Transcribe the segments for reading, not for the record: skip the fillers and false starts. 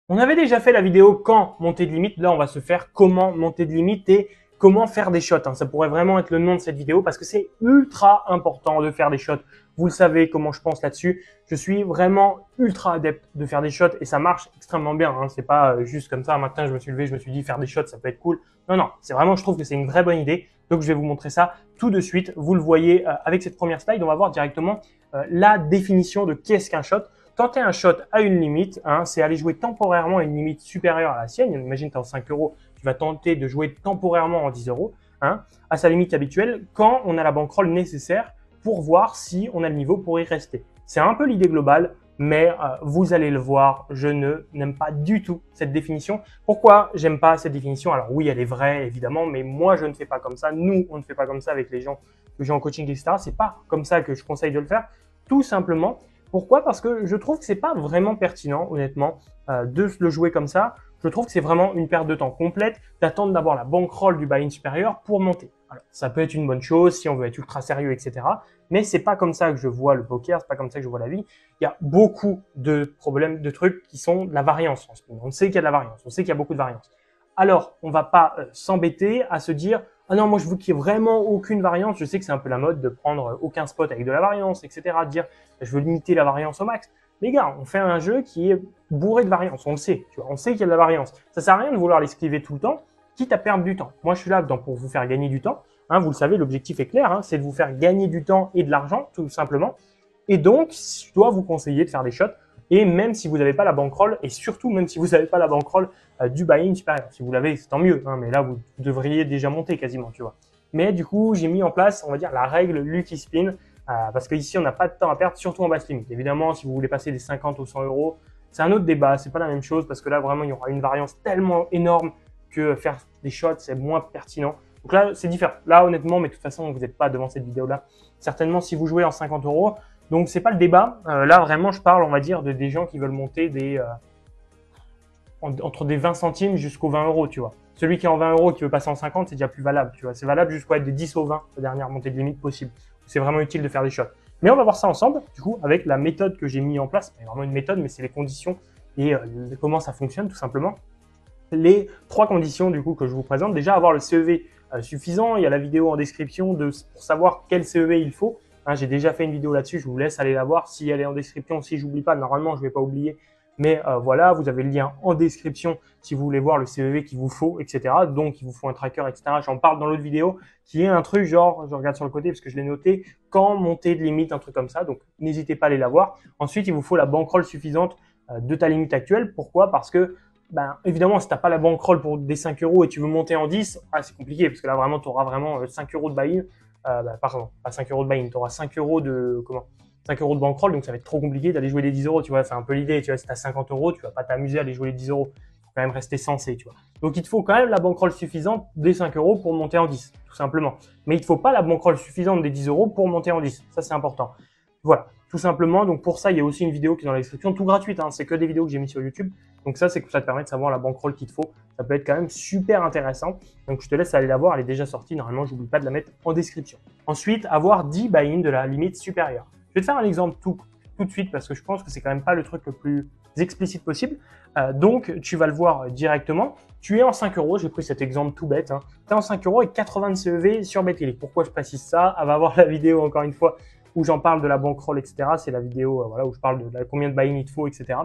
On avait déjà fait la vidéo quand monter de limite. Là, on va se faire comment monter de limite et comment faire des shots. Ça pourrait vraiment être le nom de cette vidéo parce que c'est ultra important de faire des shots. Vous le savez comment je pense là-dessus. Je suis vraiment ultra adepte de faire des shots et ça marche extrêmement bien. C'est pas juste comme ça. Un matin, je me suis levé, je me suis dit faire des shots, ça peut être cool. Non, non, c'est vraiment, je trouve que c'est une vraie bonne idée. Donc, je vais vous montrer ça tout de suite. Vous le voyez avec cette première slide. On va voir directement la définition de qu'est-ce qu'un shot. Tenter un shot à une limite, c'est aller jouer temporairement à une limite supérieure à la sienne. Imagine, tu es en 5 euros, tu vas tenter de jouer temporairement en 10 euros, à sa limite habituelle, quand on a la bankroll nécessaire pour voir si on a le niveau pour y rester. C'est un peu l'idée globale, mais vous allez le voir, je n'aime pas du tout cette définition. Pourquoi j'aime pas cette définition? Alors oui, elle est vraie, évidemment, mais moi, je ne fais pas comme ça. Nous, on ne fait pas comme ça avec les gens que j'ai en coaching, etc. C'est pas comme ça que je conseille de le faire, tout simplement. Pourquoi? Parce que je trouve que c'est pas vraiment pertinent, honnêtement, de le jouer comme ça. Je trouve que c'est vraiment une perte de temps complète d'attendre d'avoir la bankroll du buy-in supérieur pour monter. Alors, ça peut être une bonne chose si on veut être ultra sérieux, etc. Mais c'est pas comme ça que je vois le poker, c'est pas comme ça que je vois la vie. Il y a beaucoup de problèmes, de trucs qui sont de la variance en ce moment. On sait qu'il y a de la variance, on sait qu'il y a beaucoup de variance. Alors, on va pas s'embêter à se dire « Ah non, moi je veux qu'il n'y ait vraiment aucune variance ». Je sais que c'est un peu la mode de prendre aucun spot avec de la variance, etc. De dire « Je veux limiter la variance au max ». Les gars, on fait un jeu qui est bourré de variance, on le sait. Tu vois, on sait qu'il y a de la variance. Ça sert à rien de vouloir l'esquiver tout le temps, quitte à perdre du temps. Moi, je suis là pour vous faire gagner du temps. Vous le savez, l'objectif est clair, c'est de vous faire gagner du temps et de l'argent, tout simplement. Et donc, je dois vous conseiller de faire des shots. Et même si vous n'avez pas la bankroll, et surtout même si vous n'avez pas la bankroll du buy-in supérieur. Si vous l'avez, c'est tant mieux, mais là, vous devriez déjà monter quasiment, tu vois. Mais du coup, j'ai mis en place, on va dire, la règle Lucky Spin, parce qu'ici, on n'a pas de temps à perdre, surtout en basse limite. Évidemment, si vous voulez passer des 50 aux 100 euros, c'est un autre débat, c'est pas la même chose, parce que là, vraiment, il y aura une variance tellement énorme que faire des shots, c'est moins pertinent. Donc là, c'est différent. Là, honnêtement, mais de toute façon, vous n'êtes pas devant cette vidéo-là. Certainement, si vous jouez en 50 euros, donc c'est pas le débat. Là, vraiment, je parle, on va dire, de des gens qui veulent monter des entre des 20 centimes jusqu'aux 20 euros, tu vois. Celui qui est en 20 euros qui veut passer en 50, c'est déjà plus valable, tu vois. C'est valable jusqu'à être des 10 au 20, la dernière montée de limite possible. C'est vraiment utile de faire des shots. Mais on va voir ça ensemble, du coup, avec la méthode que j'ai mis en place. C'est vraiment une méthode, mais c'est les conditions et comment ça fonctionne, tout simplement. Les 3 conditions, du coup, que je vous présente. Déjà, avoir le CEV suffisant. Il y a la vidéo en description pour savoir quel CEV il faut. J'ai déjà fait une vidéo là-dessus, je vous laisse aller la voir si elle est en description, si j'oublie pas, normalement je vais pas oublier, mais voilà, vous avez le lien en description si vous voulez voir le CEV qu'il vous faut, etc. Donc il vous faut un tracker, etc. J'en parle dans l'autre vidéo, qui est un truc genre, je regarde sur le côté parce que je l'ai noté, quand monter de limite, un truc comme ça, donc n'hésitez pas à aller la voir. Ensuite, il vous faut la bankroll suffisante de ta limite actuelle. Pourquoi? Parce que évidemment, si tu n'as pas la bankroll pour des 5 euros et tu veux monter en 10, c'est compliqué parce que là vraiment, tu auras vraiment 5 euros de buy-in. Pardon, pas 5 euros de buy-in, tu auras 5 euros de 5 euros de bankroll, donc ça va être trop compliqué d'aller jouer les 10 euros, tu vois, c'est un peu l'idée, tu vois, si tu as 50 euros, tu vas pas t'amuser à aller jouer les 10 euros, il faut quand même rester sensé, tu vois. Donc il te faut quand même la bankroll suffisante des 5 euros pour monter en 10, tout simplement. Mais il te faut pas la bankroll suffisante des 10 euros pour monter en 10, ça c'est important. Voilà, tout simplement, donc pour ça, il y a aussi une vidéo qui est dans la description, tout gratuite, c'est que des vidéos que j'ai mis sur YouTube, donc ça, c'est que ça te permet de savoir la bankroll qu'il te faut, ça peut être quand même super intéressant, donc je te laisse aller la voir, elle est déjà sortie, normalement, j'oublie pas de la mettre en description. Ensuite, avoir 10 buy-in de la limite supérieure. Je vais te faire un exemple tout de suite parce que je pense que c'est quand même pas le truc le plus explicite possible. Donc, tu vas le voir directement. Tu es en 5 euros, j'ai pris cet exemple tout bête. Tu es en 5 euros et 80 de CEV sur BetClick. Pourquoi je précise ça? Elle va voir la vidéo encore une fois où j'en parle de la bankroll, etc. C'est la vidéo où je parle de combien de buy-in il te faut, etc.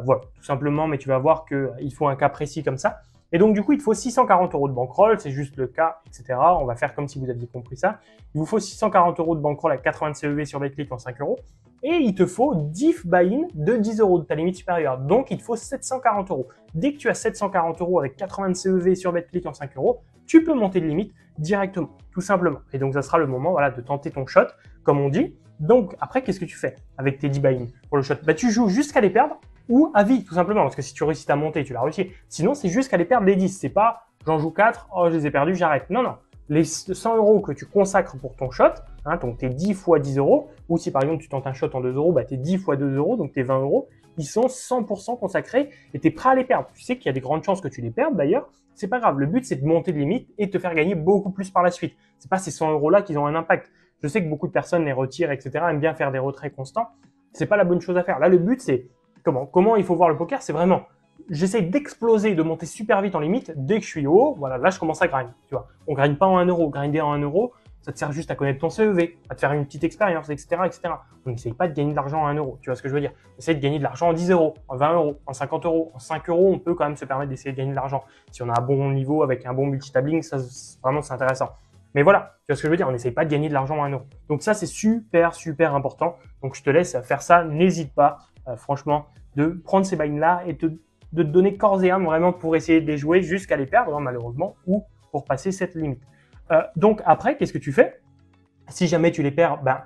Voilà, tout simplement, mais tu vas voir qu'il faut un cas précis comme ça. Et donc, du coup, il te faut 640 euros de bankroll, c'est juste le cas, etc. On va faire comme si vous aviez compris ça. Il vous faut 640 euros de bankroll avec 80 CEV sur BetClick en 5 euros. Et il te faut 10 buy-in de 10 euros de ta limite supérieure. Donc, il te faut 740 euros. Dès que tu as 740 euros avec 80 CEV sur BetClick en 5 euros, tu peux monter de limite directement, tout simplement. Et donc, ça sera le moment de tenter ton shot, comme on dit. Donc, après, qu'est-ce que tu fais avec tes 10 buy-in pour le shot? Tu joues jusqu'à les perdre ou à vie, tout simplement. Parce que si tu réussis à monter, tu l'as réussi. Sinon, c'est jusqu'à les perdre les 10. C'est pas j'en joue 4, oh, je les ai perdus, j'arrête. Non, non. Les 100 euros que tu consacres pour ton shot, donc tes 10 fois 10 euros, ou si par exemple tu tentes un shot en 2 euros, tes 10 fois 2 euros, donc tes 20 euros, ils sont 100% consacrés et tu es prêt à les perdre. Tu sais qu'il y a des grandes chances que tu les perdes d'ailleurs, c'est pas grave. Le but, c'est de monter de limite et de te faire gagner beaucoup plus par la suite. C'est pas ces 100 euros là qui ont un impact. Je sais que beaucoup de personnes les retirent, etc., aiment bien faire des retraits constants. C'est pas la bonne chose à faire. Là, le but, c'est comment il faut voir le poker, c'est vraiment j'essaie d'exploser, de monter super vite en limite. Dès que je suis haut, voilà, là, je commence à grind. Tu vois, on grind pas en 1 euro. Grinder en 1 euro, ça te sert juste à connaître ton CEV, à te faire une petite expérience, etc., etc. On n'essaye pas de gagner de l'argent en 1 euro. Tu vois ce que je veux dire? On essaye de gagner de l'argent en 10 euros, en 20 euros, en 50 euros, en 5 euros. On peut quand même se permettre d'essayer de gagner de l'argent. Si on a un bon niveau avec un bon multitabling, ça, vraiment, c'est intéressant. Mais voilà, tu vois ce que je veux dire? On n'essaye pas de gagner de l'argent en 1 euro. Donc ça, c'est super, super important. Donc je te laisse faire ça. N'hésite pas, franchement, de prendre ces buys-là et de te donner corps et âme vraiment pour essayer de les jouer jusqu'à les perdre, hein, malheureusement, ou pour passer cette limite. Donc après, qu'est-ce que tu fais? Si jamais tu les perds, ben,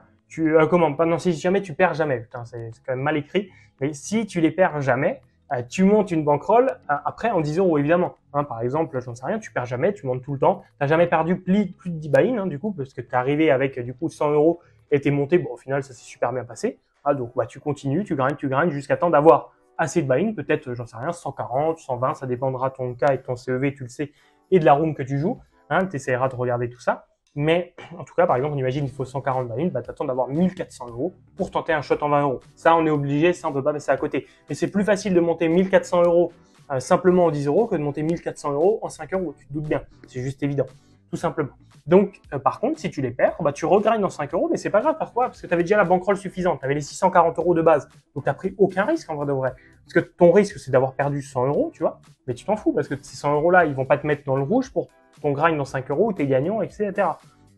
non, si jamais tu perds jamais, putain, c'est quand même mal écrit, mais si tu les perds jamais, tu montes une bankroll après en 10 euros, évidemment. Hein, par exemple, j'en sais rien, tu perds jamais, tu montes tout le temps. Tu n'as jamais perdu plus de 10 buy-in, hein, du coup, parce que tu es arrivé avec du coup 100 euros et tu es monté. Bon, au final, ça s'est super bien passé. Ah, donc, bah, tu continues, tu grindes jusqu'à temps d'avoir assez de buy-in, peut-être, j'en sais rien, 140, 120, ça dépendra de ton cas et de ton CEV, tu le sais, et de la room que tu joues. Hein, tu essaieras de regarder tout ça. Mais en tout cas, par exemple, on imagine qu'il faut 140 buy-in, bah, tu attends d'avoir 1400 euros pour tenter un shot en 20 euros. Ça, on est obligé, ça, on peut pas passer à côté. Mais c'est plus facile de monter 1400 euros simplement en 10 euros que de monter 1400 euros en 5 euros. Tu te doutes bien, c'est juste évident, tout simplement. Donc, par contre, si tu les perds, bah, tu regrindes en 5 euros, mais c'est pas grave, pourquoi? Parce que tu avais déjà la bankroll suffisante, tu avais les 640 euros de base. Donc, tu n'as pris aucun risque en vrai de vrai. Parce que ton risque, c'est d'avoir perdu 100 euros, tu vois, mais tu t'en fous parce que ces 100 euros-là, ils vont pas te mettre dans le rouge pour ton grind dans 5 euros où tu es gagnant, etc.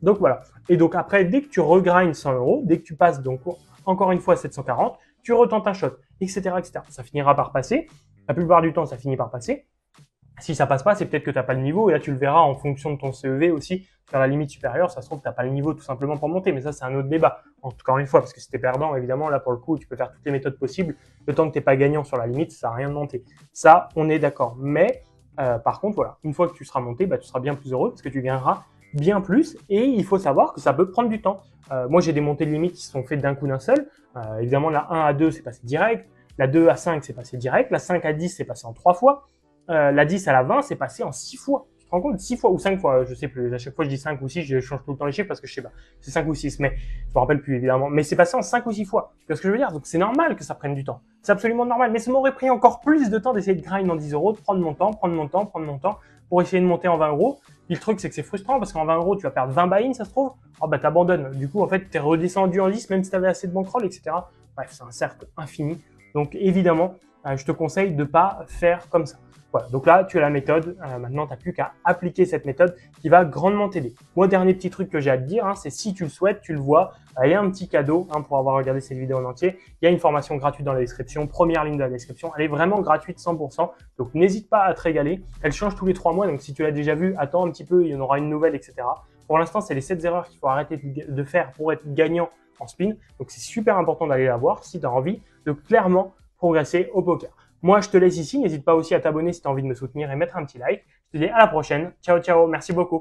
Donc voilà. Et donc après, dès que tu regrindes 100 euros, dès que tu passes donc encore une fois 740, tu retentes un shot, etc., etc. Ça finira par passer. La plupart du temps, ça finit par passer. Si ça passe pas, c'est peut-être que tu n'as pas le niveau. Et là, tu le verras en fonction de ton CEV aussi. Vers la limite supérieure, ça se trouve que tu n'as pas le niveau tout simplement pour monter. Mais ça, c'est un autre débat. Encore une fois, parce que si tu es perdant, évidemment, là, pour le coup, tu peux faire toutes les méthodes possibles. Le temps que tu n'es pas gagnant sur la limite, ça sert à rien de monter. Ça, on est d'accord. Mais par contre, voilà, une fois que tu seras monté, bah, tu seras bien plus heureux parce que tu gagneras bien plus. Et il faut savoir que ça peut prendre du temps. Moi, j'ai des montées de limite qui se sont faites d'un coup d'un seul. Évidemment, la 1 à 2, c'est passé direct. La 2 à 5, c'est passé direct. La 5 à 10, c'est passé en 3 fois. La 10 à la 20, c'est passé en 6 fois. Tu te rends compte? 6 fois ou 5 fois, je sais plus. À chaque fois, je dis 5 ou 6, je change tout le temps les chiffres parce que je sais pas. C'est 5 ou 6, mais je me rappelle plus évidemment. Mais c'est passé en 5 ou 6 fois. Tu vois ce que je veux dire? Donc c'est normal que ça prenne du temps. C'est absolument normal. Mais ça m'aurait pris encore plus de temps d'essayer de grind en 10 euros, de prendre mon temps pour essayer de monter en 20 euros. Puis le truc, c'est que c'est frustrant parce qu'en 20 euros, tu vas perdre 20 buy-in, ça se trouve. Oh bah t'abandonnes. Du coup, en fait, t'es redescendu en 10 même si t'avais assez de bankroll, etc. Bref, c'est un cercle infini. Donc évidemment, je te conseille de pas faire comme ça. Voilà, donc là, tu as la méthode. Maintenant, tu n'as plus qu'à appliquer cette méthode qui va grandement t'aider. Moi, dernier petit truc que j'ai à te dire, hein, c'est si tu le souhaites, tu le vois, il y a un petit cadeau pour avoir regardé cette vidéo en entier. Il y a une formation gratuite dans la description, première ligne de la description. Elle est vraiment gratuite 100%. Donc, n'hésite pas à te régaler. Elle change tous les 3 mois. Donc, si tu l'as déjà vu, attends un petit peu, il y en aura une nouvelle, etc. Pour l'instant, c'est les 7 erreurs qu'il faut arrêter de faire pour être gagnant en spin. Donc, c'est super important d'aller la voir si tu as envie de clairement progresser au poker. Moi, je te laisse ici. N'hésite pas aussi à t'abonner si tu as envie de me soutenir et mettre un petit like. Je te dis à la prochaine. Ciao, ciao. Merci beaucoup.